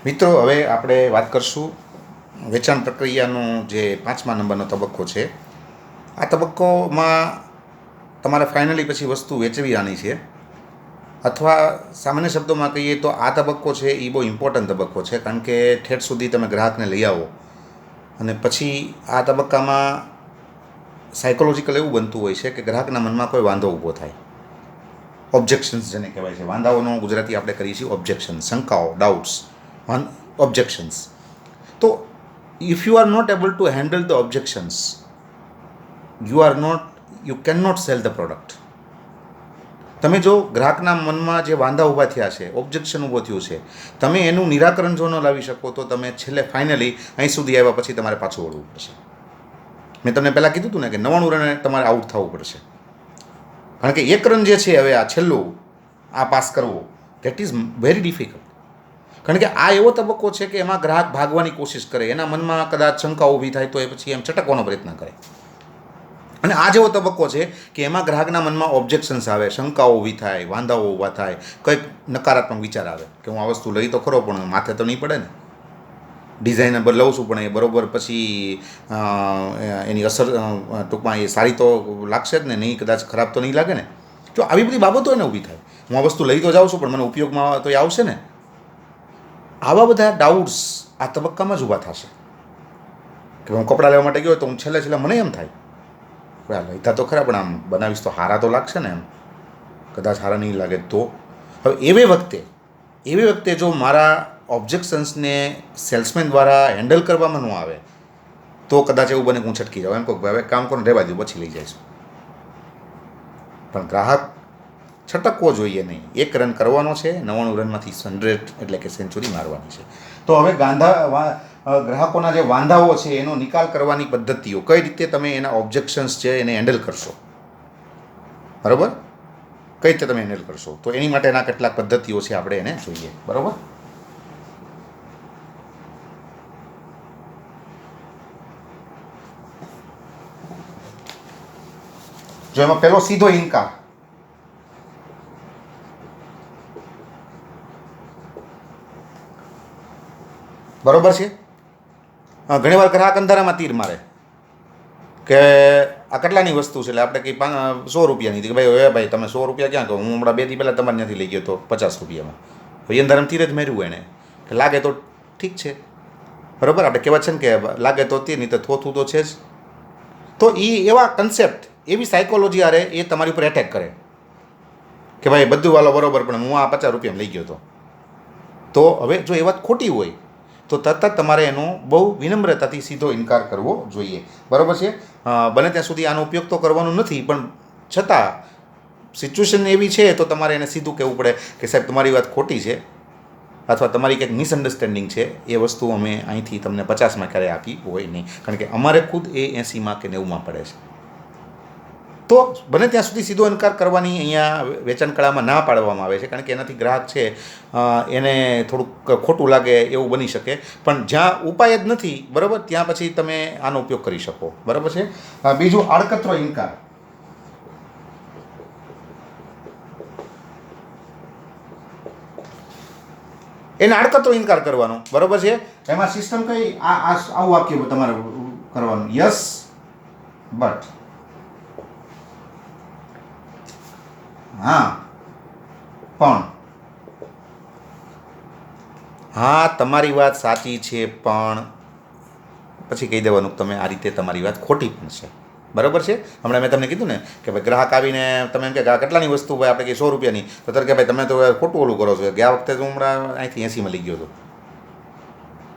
મિત્રો, હવે આપણે વાત કરશું વેચાણ પ્રક્રિયાનો જે 5મા નંબરનો તબક્કો છે. આ તબક્કોમાં તમારે ફાઇનલી પછી વસ્તુ વેચવાની છે, અથવા સામાન્ય શબ્દોમાં કહીએ તો આ તબક્કો છે એ બહુ ઇમ્પોર્ટન્ટ તબક્કો છે, કારણ કે ઠેઠ સુધી તમે ગ્રાહકને લઈ આવો અને પછી આ તબક્કામાં સાયકોલોજીકલ એવું બનતું હોય છે કે ગ્રાહકના મનમાં કોઈ વાંધો ઊભો થાય. ઓબ્જેક્શન્સ જેને કહેવાય છે, વાંધાઓનો ગુજરાતી આપણે કરીએ છીએ ઓબ્જેક્શન, શંકાઓ, doubts, objections. So if you are not able to handle the objections, you cannot sell the product. તમે જો ગ્રાહકના મનમાં જે વાંધા ઊભા થયા છે, ઓબ્જેક્શન ઊભો થયું છે, તમે એનું નિરાકરણ જો ન લાવી શકો તો તમે છેલ્લે ફાઇનલી અહીં સુધી આવ્યા પછી તમારે પાછું વળવું પડશે. મેં તમને પહેલાં કીધું હતું ને કે 99 રને તમારે આઉટ થવું પડશે, કારણ કે 1 રન જે છે હવે આ છેલ્લું આ પાસ કરવો, ધેટ ઇઝ વેરી ડિફિકલ્ટ. કારણ કે આ એવો તબક્કો છે કે એમાં ગ્રાહક ભાગવાની કોશિશ કરે, એના મનમાં કદાચ શંકા ઊભી થાય તો એ પછી એમ છટકવાનો પ્રયત્ન કરે. અને આ જેવો તબક્કો છે કે એમાં ગ્રાહકના મનમાં ઓબ્જેક્શન્સ આવે, શંકાઓ ઊભી થાય, વાંધાઓ ઊભા થાય, કંઈક નકારાત્મક વિચાર આવે કે હું આ વસ્તુ લઈ તો ખરો પણ માથે તો નહીં પડે ને, ડિઝાઇનર લઉં છું પણ એ બરાબર પછી એની અસર ટૂંકમાં એ સારી તો લાગશે જ ને, નહીં કદાચ ખરાબ તો નહીં લાગે ને. જો આવી બધી બાબતો એને ઊભી થાય, હું આ વસ્તુ લઈ તો જાઉં છું પણ મને ઉપયોગમાં તો એ આવશે ને. આવા બધા ડાઉટ્સ આ તબક્કામાં જ ઊભા થશે. કે હું કપડાં લેવા માટે ગયો તો હું છેલ્લે મને એમ થાય લઈતા તો ખરા પણ આમ બનાવીશ તો હારા તો લાગશે ને, એમ કદાચ હારા નહીં લાગે તો. હવે એવી વખતે જો મારા ઓબ્જેક્શન્સને સેલ્સમેન દ્વારા હેન્ડલ કરવામાં ન આવે તો કદાચ એવું બને કે હું છટકી જાઉં, એમ કહું હવે કામ કોને રહેવા દઉં, પછી લઈ જઈશું. પણ ગ્રાહક છટકવો જોઈએ નહીં. 1 રન કરવાનો છે, 99 રનમાંથી 100 એટલે કે સેન્ચુરી મારવાની છે. તો હવે ગ્રાહકોના જે વાંધાઓ છે એનો નિકાલ કરવાની પદ્ધતિઓ, કઈ રીતે તમે એના ઓબ્જેક્શન્સ છે એને હેન્ડલ કરશો, બરાબર, કઈ રીતે તમે હેન્ડલ કરશો, તો એની માટેના કેટલાક પદ્ધતિઓ છે, આપણે એને જોઈએ, બરાબર. જો એમાં પહેલો સીધો ઇનકાર. બરોબર છે. ઘણીવાર ગ્રાહક અંધારામાં તીર મારે કે આ કેટલાની વસ્તુ છે, એટલે આપણે કંઈ 100 રૂપિયાની કે ભાઈ તમે 100 રૂપિયા ક્યાં કહો, હું હમણાં 2 દી પહેલાં તમારે ત્યાંથી લઈ ગયો તો 50 રૂપિયામાં. ભાઈ અંધારામાં તીર જ માર્યું એણે કે લાગે તો ઠીક છે, બરાબર. આપણે કહેવાય છે ને કે લાગે તો તીર, નહીં તો થોથું તો છે જ. તો એ એવા કન્સેપ્ટ, એવી સાયકોલોજી આરે એ તમારી ઉપર એટેક કરે કે ભાઈ બધું વાલો બરાબર પણ હું આ 50 રૂપિયામાં લઈ ગયો હતો. તો હવે જો એ વાત ખોટી હોય તો તરત જ તમારે એનો બહુ વિનમ્રતાથી સીધો ઇનકાર કરવો જોઈએ, બરાબર છે. બને ત્યાં સુધી આનો ઉપયોગ તો કરવાનો નથી, પણ છતાં સિચ્યુએશન એવી છે તો તમારે એને સીધું કહેવું પડે કે સાહેબ તમારી વાત ખોટી છે, અથવા તમારી કંઈક મિસઅન્ડરસ્ટેન્ડિંગ છે, એ વસ્તુ અમે અહીંથી તમને 50માં ક્યારેય આપી હોય નહીં, કારણ કે અમારે ખુદ એ 80માં કે 90માં પડે છે. તો બને ત્યાં સુધી સીધો ઇનકાર કરવાની અહીંયા વેચાણ કળામાં ના પાડવામાં આવે છે, કારણ કે એનાથી ગ્રાહક છે એને થોડુંક ખોટું લાગે એવું બની શકે. પણ જ્યાં ઉપાય જ નથી, બરાબર, ત્યાં પછી તમે આનો ઉપયોગ કરી શકો, બરાબર છે. બીજું આડકતરો ઇનકાર. એને આડકતરો ઇનકાર કરવાનો, બરાબર છે. એમાં સિસ્ટમ કઈ, આવું વાક્ય તમારે કરવાનું, યસ બટ, હા પણ, હા તમારી વાત સાચી છે પણ, પછી કહી દેવાનું તમે આ રીતે તમારી વાત ખોટી પણ છે, બરાબર છે. હમણાં મેં તમને કીધું ને કે ભાઈ ગ્રાહક આવીને તમે એમ કે કેટલાની વસ્તુ ભાઈ આપણે કે 100 રૂપિયાની, તો ત્યારે કે ભાઈ તમે તો ખોટું ઓલું કરો છો, ગયા વખતે તો હમણાં અહીંથી 80માં લઈ ગયો હતો.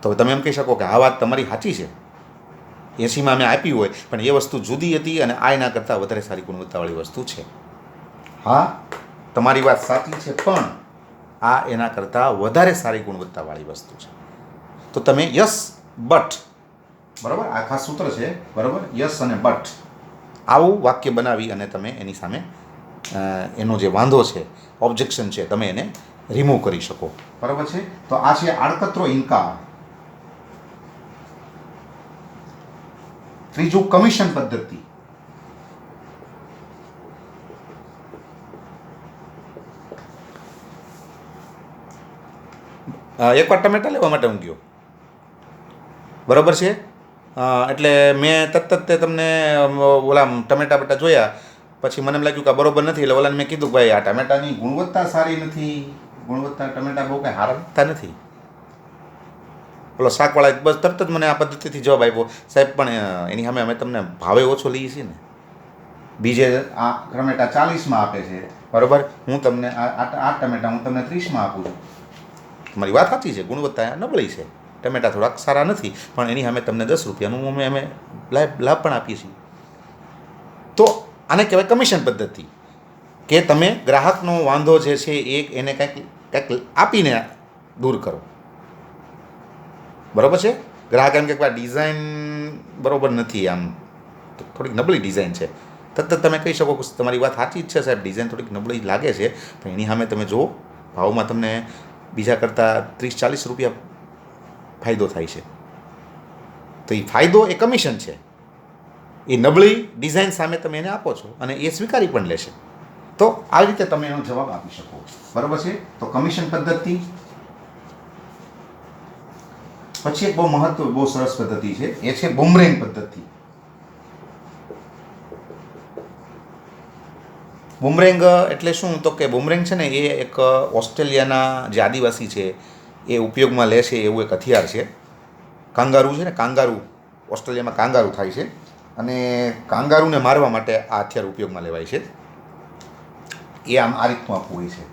તો તમે એમ કહી શકો કે આ વાત તમારી સાચી છે, 80માં અમે આપી હોય પણ એ વસ્તુ જુદી હતી અને આ એના કરતાં વધારે સારી ગુણવત્તાવાળી વસ્તુ છે. હા તમારી વાત સાચી છે પણ આ એના કરતાં વધારે સારી ગુણવત્તાવાળી વસ્તુ છે. તો તમે યસ બટ, બરાબર, આ ખાસ સૂત્ર છે, બરાબર, યસ અને બટ, આવું વાક્ય બનાવી અને તમે એની સામે એનો જે વાંધો છે, ઓબ્જેક્શન છે, તમે એને રિમૂવ કરી શકો, બરાબર છે. તો આ છે આડકતરો ઇનકાર. ત્રીજું કમિશન પદ્ધતિ. એકવાર ટમેટા લેવા માટે હું ગયો, બરાબર છે. એટલે મેં તરત તે તમને ઓલા ટમેટા બટા જોયા, પછી મને એમ લાગ્યું કે બરોબર નથી. એટલે ઓલાને મેં કીધું ભાઈ આ ટમેટાની ગુણવત્તા સારી નથી, ગુણવત્તા ટમેટા બહુ કાંઈ હારતા નથી. ઓલો શાકવાળા બસ તરત જ મને આ પદ્ધતિથી જવાબ આપ્યો, સાહેબ પણ એની સામે અમે તમને ભાવે ઓછો લઈએ છીએ ને, બીજે આ ટમેટા 40માં આપે છે, બરાબર, હું તમને આ ટમેટા હું તમને 30માં આપું છું. તમારી વાત સાચી છે, ગુણવત્તા નબળી છે, ટમેટા થોડાક સારા નથી, પણ એની સામે તમને 10 રૂપિયાનું અમે લાભ પણ આપીએ છીએ. તો આને કહેવાય કમિશન પદ્ધતિ, કે તમે ગ્રાહકનો વાંધો જે છે એને કંઈક આપીને દૂર કરો, બરાબર છે. ગ્રાહક એમ કે આ ડિઝાઇન બરાબર નથી, આમ થોડીક નબળી ડિઝાઇન છે, તરત તમે કહી શકો કે તમારી વાત સાચી જ છે સાહેબ, ડિઝાઇન થોડીક નબળી લાગે છે, પણ એની સામે તમે જુઓ ભાવમાં તમને બીજા કરતાં 30-40 રૂપિયા ફાયદો થાય છે. તો એ ફાયદો એ કમિશન છે, એ નબળી ડિઝાઇન સામે તમે એને આપો છો અને એ સ્વીકારી પણ લેશે. તો આવી રીતે તમે એનો જવાબ આપી શકો, બરાબર છે. તો કમિશન પદ્ધતિ. પછી એક બહુ સરસ પદ્ધતિ છે, એ છે બુમરેંગ પદ્ધતિ. બુમરેંગ એટલે શું? તો કે બુમરેંગ છે ને એ એક ઓસ્ટ્રેલિયાના જે આદિવાસી છે એ ઉપયોગમાં લે છે એવું એક હથિયાર છે. કાંગારૂ છે ને, કાંગારૂ ઓસ્ટ્રેલિયામાં કાંગારૂ થાય છે, અને કાંગારૂને મારવા માટે આ હથિયાર ઉપયોગમાં લેવાય છે. એ આમ આ રીતનું આપવું હોય છે.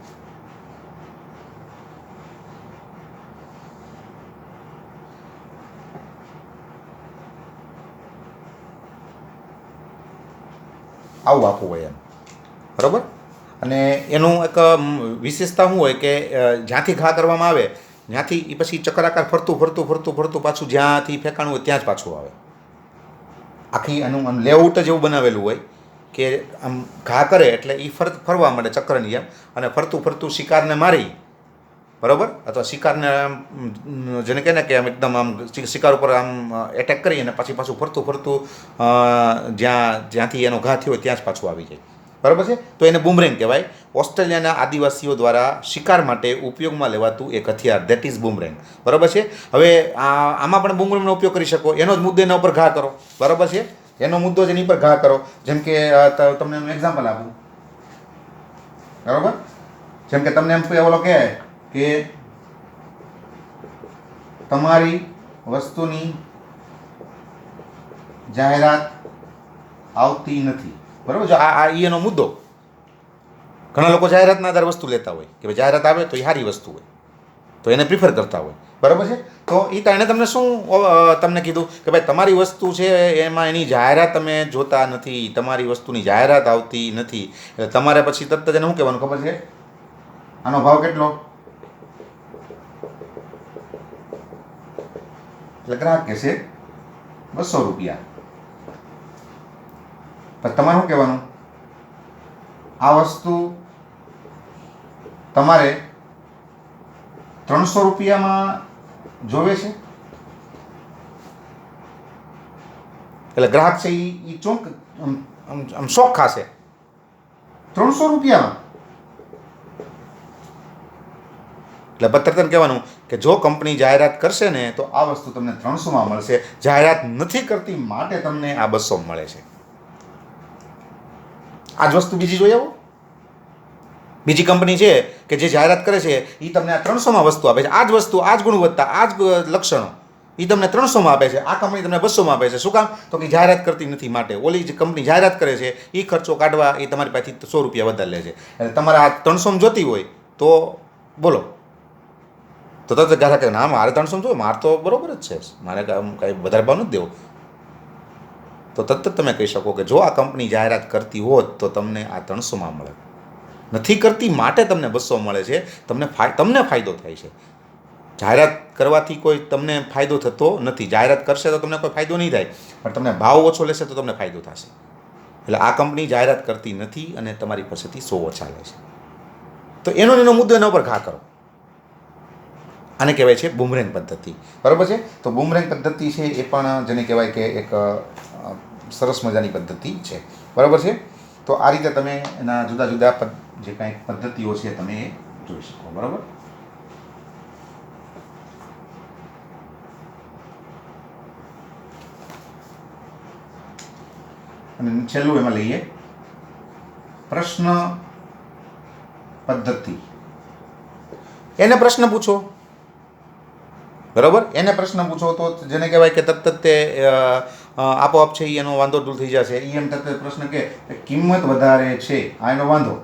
આવું આપવું હોય એમ, બરાબર. અને એનું એક વિશેષતા શું હોય કે જ્યાંથી ઘા કરવામાં આવે ત્યાંથી એ પછી ચક્રાકાર ફરતું પાછું જ્યાંથી ફેંકાણું હોય ત્યાં જ પાછું આવે. આખી આનું આમ લેઆઉટ જ એવું બનાવેલું હોય કે આમ ઘા કરે એટલે એ ફરવા માંડે ચક્રની જેમ, અને ફરતું શિકારને મારી, બરાબર, અથવા શિકારને જેને કહે ને કે આમ એકદમ આમ શિકાર ઉપર આમ એટેક કરી અને પાછું ફરતું જ્યાંથી એનો ઘા થયો હોય ત્યાં જ પાછું આવી જાય, બરાબર છે. તો એને બુમરેંગ કહેવાય. ઓસ્ટ્રેલિયાના આદિવાસીઓ દ્વારા શિકાર માટે ઉપયોગમાં લેવાતું એક હથિયાર, ધેટ ઇઝ બુમરેંગ, બરાબર છે. હવે આમાં પણ બુમરેંગનો ઉપયોગ કરી શકો, એનો જ મુદ્દો એના ઉપર ઘા કરો, બરાબર છે. એનો મુદ્દો જેની પર ઘા કરો, જેમ કે તમને એનું એક્ઝામ્પલ આપું, બરાબર. જેમ કે તમને એમ ઓલો કહે કે તમારી વસ્તુની જાહેરાત આવતી નથી, બરાબર છે. આ એનો મુદ્દો. ઘણા લોકો જાહેરાતના આધારે વસ્તુ લેતા હોય કે ભાઈ જાહેરાત આવે તો એ સારી વસ્તુ હોય તો એને પ્રિફર કરતા હોય, બરાબર છે. તો એ એણે તમને શું તમને કીધું કે ભાઈ તમારી વસ્તુ છે એમાં એની જાહેરાત તમે જોતા નથી, તમારી વસ્તુની જાહેરાત આવતી નથી, એટલે તમારે પછી તરત જ એને શું કહેવાનું ખબર છે? આનો ભાવ કેટલો? એટલે ગ્રાહક કહેશે 200 રૂપિયા. પછી તમારે શું કહેવાનું? આ વસ્તુ તમારે 300 રૂપિયામાં જોવે છે. એટલે ગ્રાહક છે એ ચોંક આમ શોખ ખાશે, 300 રૂપિયામાં. એટલે તરત કહેવાનું કે જો કંપની જાહેરાત કરશે ને તો આ વસ્તુ તમને 300માં મળશે, જાહેરાત નથી કરતી માટે તમને આ 200 મળે છે. આ જ વસ્તુ બીજી જોઈ આવો. બીજી કંપની છે કે જે જાહેરાત કરે છે એ તમને આ 300માં વસ્તુ આપે છે, આ જ વસ્તુ, આ જ ગુણવત્તા, આ જ લક્ષણો એ તમને 300માં આપે છે, આ કંપની તમને 200માં આપે છે. શું કામ? તો કે જાહેરાત કરતી નથી માટે. ઓલી જે કંપની જાહેરાત કરે છે એ ખર્ચો કાઢવા એ તમારી પાસેથી 100 રૂપિયા વધારે લે છે. એટલે તમારે આ 300માં જોતી હોય તો બોલો, તો તરત ગ્રાહક કહે ના મારે 300 જોઈએ, મારે તો બરોબર જ છે, મારે કાંઈ વધારે ભાવ નથી દેવો. તો તરત તમે કહી શકો કે જો આ કંપની જાહેરાત કરતી હોત તો તમને આ 300માં મળે, નથી કરતી માટે તમને 200 મળે છે. તમને ફાયદો થાય છે. જાહેરાત કરવાથી કોઈ તમને ફાયદો થતો નથી. જાહેરાત કરશે તો તમને કોઈ ફાયદો નહીં થાય, પણ તમને ભાવ ઓછો લેશે તો તમને ફાયદો થશે. એટલે આ કંપની જાહેરાત કરતી નથી અને તમારી પાસેથી 100 ઓછા લે છે. તો એનો મુદ્દો એના ઉપર ઘા કરો. આને કહેવાય છે બુમરેંગ પદ્ધતિ, બરાબર છે. તો બુમરેંગ પદ્ધતિ છે એ પણ જેને કહેવાય કે એક સરસ મજાની પદ્ધતિ છે, બરાબર છે. તો આ રીતે તમે એના જુદા જુદા જે કાંઈ પદ્ધતિઓ છે તમે એ જોઈ શકો, બરાબર. અને છેલ્લું એમાં લઈએ પ્રશ્ન પદ્ધતિ. એને પ્રશ્ન પૂછો, બરાબર? એને પ્રશ્ન પૂછો તો જેને કહેવાય કે તરત જ તે આપોઆપ છે એ એનો વાંધો દૂર થઈ જશે. એ એમ તરત પ્રશ્ન કે કિંમત વધારે છે, આ એનો વાંધો,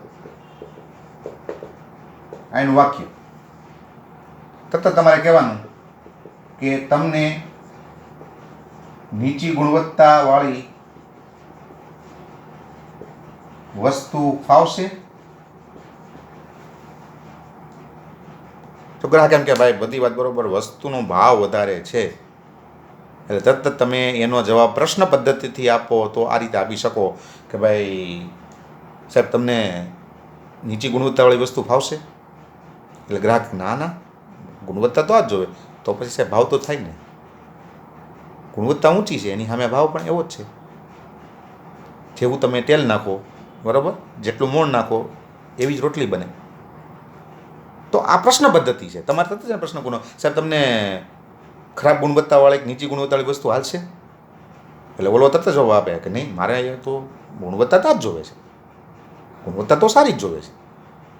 આ એનું વાક્ય. તરત તમારે કહેવાનું કે તમને નીચી ગુણવત્તાવાળી વસ્તુ ફાવશે? તો ગ્રાહક એમ કે ભાઈ બધી વાત બરોબર, વસ્તુનો ભાવ વધારે છે. એટલે તરત તમે એનો જવાબ પ્રશ્ન પદ્ધતિથી આપો તો આ રીતે આપી શકો કે ભાઈ સાહેબ તમને નીચી ગુણવત્તાવાળી વસ્તુ ફાવશે? એટલે ગ્રાહક ના ના, ગુણવત્તા તો આ જ જોવે. તો પછી સાહેબ ભાવ તો થાય ને, ગુણવત્તા ઊંચી છે એની સામે ભાવ પણ એવો જ છે. જેવું તમે તેલ નાખો, બરાબર, જેટલું મોણ નાખો એવી જ રોટલી બને. તો આ પ્રશ્ન પદ્ધતિ છે. તમારે તરત જ પ્રશ્ન પૂછો, સાહેબ તમને ખરાબ ગુણવત્તાવાળી નીચી ગુણવત્તાવાળી વસ્તુ હાલશે? એટલે ઓલો તરત જવાબ આપે કે નહીં, મારે અહીંયા તો ગુણવત્તા તો જ જોવે છે, ગુણવત્તા તો સારી જ જોવે છે.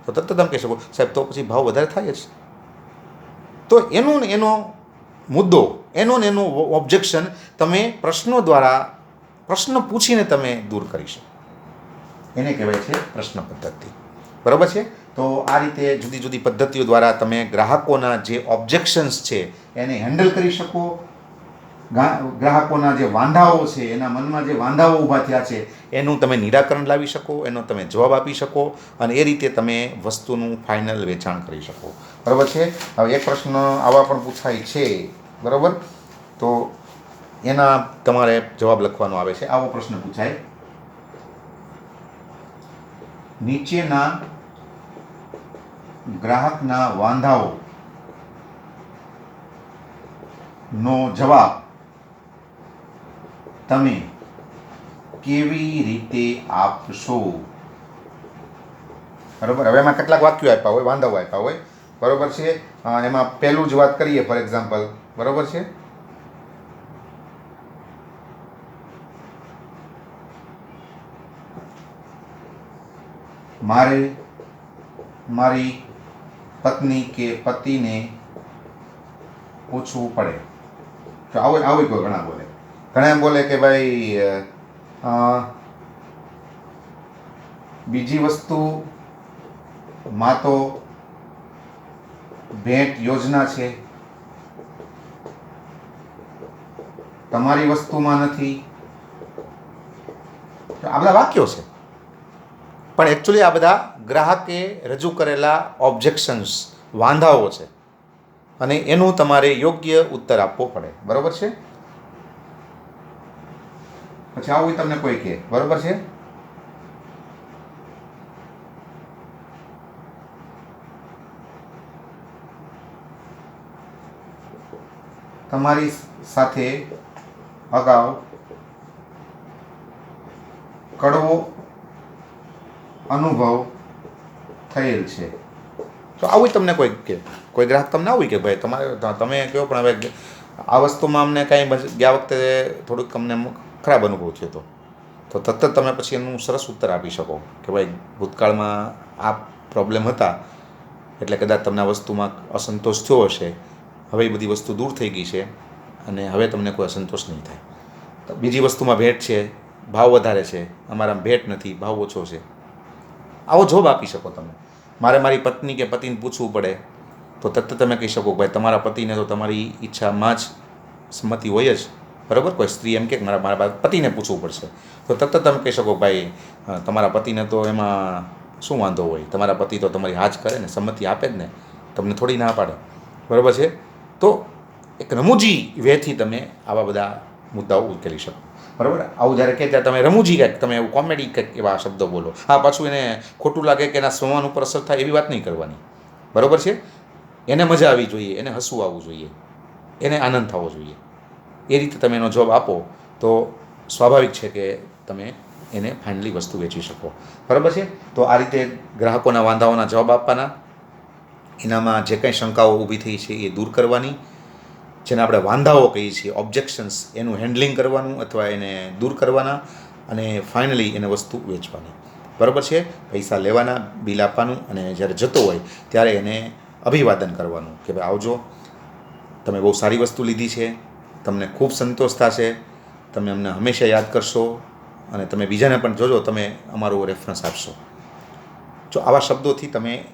તો તરત તમે કહી શકો સાહેબ તો પછી ભાવ વધારે થાય જ. તો એનો મુદ્દો, એનું ઓબ્જેક્શન તમે પ્રશ્નો દ્વારા, પ્રશ્ન પૂછીને તમે દૂર કરી શકો. એને કહેવાય છે પ્રશ્ન પદ્ધતિ, બરાબર છે? તો આ રીતે જુદી જુદી પદ્ધતિઓ દ્વારા તમે ગ્રાહકોના જે ઓબ્જેક્શન્સ છે એને હેન્ડલ કરી શકો. ગ્રાહકોના જે વાંધાઓ છે, એના મનમાં જે વાંધાઓ ઊભા થયા છે એનું તમે નિરાકરણ લાવી શકો, એનો તમે જવાબ આપી શકો અને એ રીતે તમે વસ્તુનું ફાઇનલ વેચાણ કરી શકો, બરાબર છે? હવે એક પ્રશ્ન આવા પણ પૂછાય છે, બરાબર? તો એના તમારે જવાબ લખવાનો આવે છે. આવો પ્રશ્ન પૂછાય, નીચેના ગ્રાહકના વાંધાઓ નો જવાબ તમે કેવી રીતે આપશો? બરાબર. હવે એમાં કેટલાક વાક્યો આપ્યા હોય, વાંધાઓ આપ્યા હોય, બરાબર છે? એમાં પહેલું જ વાત કરીએ ફોર એક્ઝામ્પલ, બરાબર છે? મારે મારી પત્ની કે પતિને પૂછવું પડે. તો આવું કોઈ ઘણા બોલે. ઘણા એમ બોલે કે ભાઈ બીજી વસ્તુમાં તો ભેટ યોજના છે, તમારી વસ્તુમાં નથી. તો આ બધા વાક્યો છે, પણ એકચ્યુઅલી આ બધા ગ્રાહકે રજૂ કરેલા ઓબ્જેક્શન્સ, વાંધાઓ છે અને એનું તમારે યોગ્ય ઉત્તર આપવો પડે, બરાબર છે? પછી આવું તમને કોઈ કહે, બરાબર છે? તમારી સાથે અગાઉ કડવો અનુભવ થયેલ છે. તો આવું તમને કોઈ કે, કોઈ ગ્રાહક તમને આવું કે ભાઈ તમે કહો પણ હવે આ વસ્તુમાં અમને કાંઈ ગયા વખતે થોડુંક અમને ખરાબ અનુભવ થયો હતો. તો તરત જ તમે પછી એનું સરસ ઉત્તર આપી શકો કે ભાઈ ભૂતકાળમાં આ પ્રોબ્લેમ હતા એટલે કદાચ તમને આ વસ્તુમાં અસંતોષ થયો હશે, હવે એ બધી વસ્તુ દૂર થઈ ગઈ છે અને હવે તમને કોઈ અસંતોષ નહીં થાય. તો બીજી વસ્તુમાં ભેટ છે, ભાવ વધારે છે, અમારામાં ભેટ નથી, ભાવ ઓછો છે. આવો જવાબ આપી શકો તમે. મારે મારી પત્ની કે પતિને પૂછવું પડે તો તરત તમે કહી શકો ભાઈ તમારા પતિને તો તમારી ઈચ્છામાં જ સંમતિ હોય જ, બરાબર? કોઈ સ્ત્રી એમ કે મારા પતિને પૂછવું પડશે તો તરત તમે કહી શકો ભાઈ તમારા પતિને તો એમાં શું વાંધો હોય, તમારા પતિ તો તમારી હા જ કરે ને, સંમતિ આપે જ ને, તમને થોડી ના પાડે, બરાબર છે? તો એક રમૂજી વેથી તમે આવા બધા મુદ્દાઓ ઉકેલી શકો, બરાબર? આવું જ્યારે કે ત્યારે તમે રમૂજી કંઈક, તમે એવું કોમેડી કંઈક એવા શબ્દો બોલો. હા, પાછું એને ખોટું લાગે કે એના સ્વમાન ઉપર અસર થાય એવી વાત નહીં કરવાની, બરાબર છે? એને મજા આવી જોઈએ, એને હસવું આવવું જોઈએ, એને આનંદ થવો જોઈએ. એ રીતે તમે એનો જવાબ આપો તો સ્વાભાવિક છે કે તમે એને ફાઇનલી વસ્તુ વેચી શકો, બરાબર છે? તો આ રીતે ગ્રાહકોના વાંધાઓના જવાબ આપવાના, એનામાં જે કંઈ શંકાઓ ઊભી થઈ છે એ દૂર કરવાની, જેને આપણે વાંધાઓ કહીએ છીએ ઓબ્જેક્શન્સ, એનું હેન્ડલિંગ કરવાનું અથવા એને દૂર કરવાના અને ફાઇનલી એને વસ્તુ વેચવાની. બરાબર છે? પૈસા લેવાના, બિલ આપવાનું, અને જ્યારે જતો હોય ત્યારે એને અભિવાદન કરવાનું કે ભાઈ આવજો, તમે બહુ સારી વસ્તુ લીધી છે, તમને ખૂબ સંતોષ થશે, તમે અમને હંમેશા યાદ કરશો, અને તમે બીજાને પણ જોજો તમે અમારું રેફરન્સ આપશો. જો આવા શબ્દોથી તમે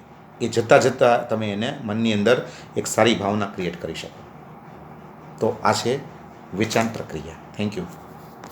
એ જતાં જતાં તમે એને મનની અંદર એક સારી ભાવના ક્રિએટ કરી શકો. તો આ છે વેચાણ પ્રક્રિયા. Thank you.